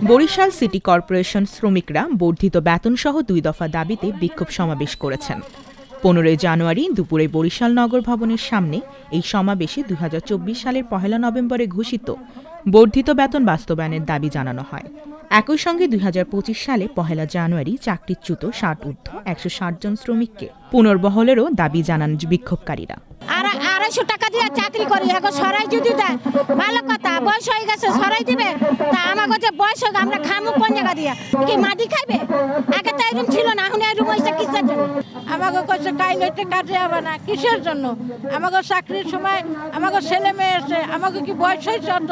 Barishal city corporation শ্রমিকরা বর্ধিত বেতনসহ ২ দফা দাবিতে বিক্ষোভ সমাবেশ করেছেন। ১৫ জানুয়ারি দুপুরে বরিশাল নগর ভবনের সামনে এই সমাবেশে ২০২৪ সালের ১ নভেম্বরে ঘোষিত বর্ধিত বেতন বাস্তবায়নের দাবি জানানো হয়। একই সঙ্গে ২০২৫ সালে ১ জানুয়ারি চাকরিচ্যুত ৬০ ঊর্ধ্ব ১৬০ জন শ্রমিককে পুনর্বহলেরও দাবি জানান বিক্ষোভকারীরা। ২৫০ টাকা দিয়ে চাকরি করি, এখন সরাই যদি দেয় ভালো কথা, বয়স হয়ে গেছে সরাই দিবে, তা আমাকে যে বয়স হোক আমরা খামু কোন জায়গা দিয়া, কি মাটি খাইবে? আগে তো এরকম ছিল না, এখন এরকম হয়েছে কিসের জন্য? আমাকে কইছে কাইলতে কাজে হবে না, কিসের জন্য? আমাকে চাকরির সময় আমাকে ছেলে মেয়ে আছে, আমাকে কি বয়স হয়েছে অত?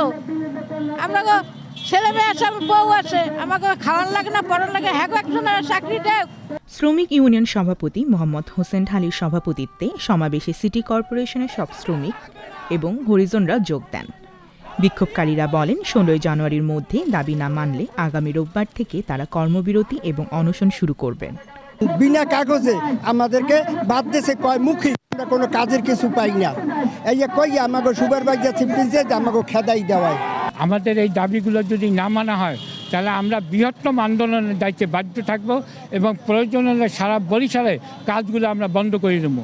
আমাকে ছেলে মেয়ে আছে, বউ আছে, আমাকে খাওয়ার লাগে না, পড়ার লাগে, হ্যাঁ একজনের চাকরি দেয়। শ্রমিক ইউনিয়ন সভাপতি মোহাম্মদ হোসেন ঢালির সভাপতিত্বে সমাবেশে সিটি কর্পোরেশনের সব শ্রমিক এবং হরিজনরা যোগ দেন। বিক্ষোভকারীরা বলেন, ১৬ জানুয়ারির মধ্যে দাবি না মানলে আগামী রোববার থেকে তারা কর্মবিরতি এবং অনশন শুরু করবেন। বিনা কাগজে আমাদেরকে বাদ দেশে কয় মুখী, আমরা কোনো কাজের কিছু পাই না। এই কই আমাকে সুপারভাইজার চিফ আমাকে খেদাই দেওয়ায়। আমাদের এই দাবিগুলো যদি না মানা হয় তাহলে আমরা বৃহত্তম আন্দোলনের দায়িত্বে বাধ্য থাকব এবং প্রয়োজন হলে সারা বরিশালে কাজগুলো আমরা বন্ধ করে দেবো।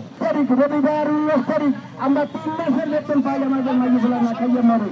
আমরা ৩ মাসের বেতন পাই, আমাদের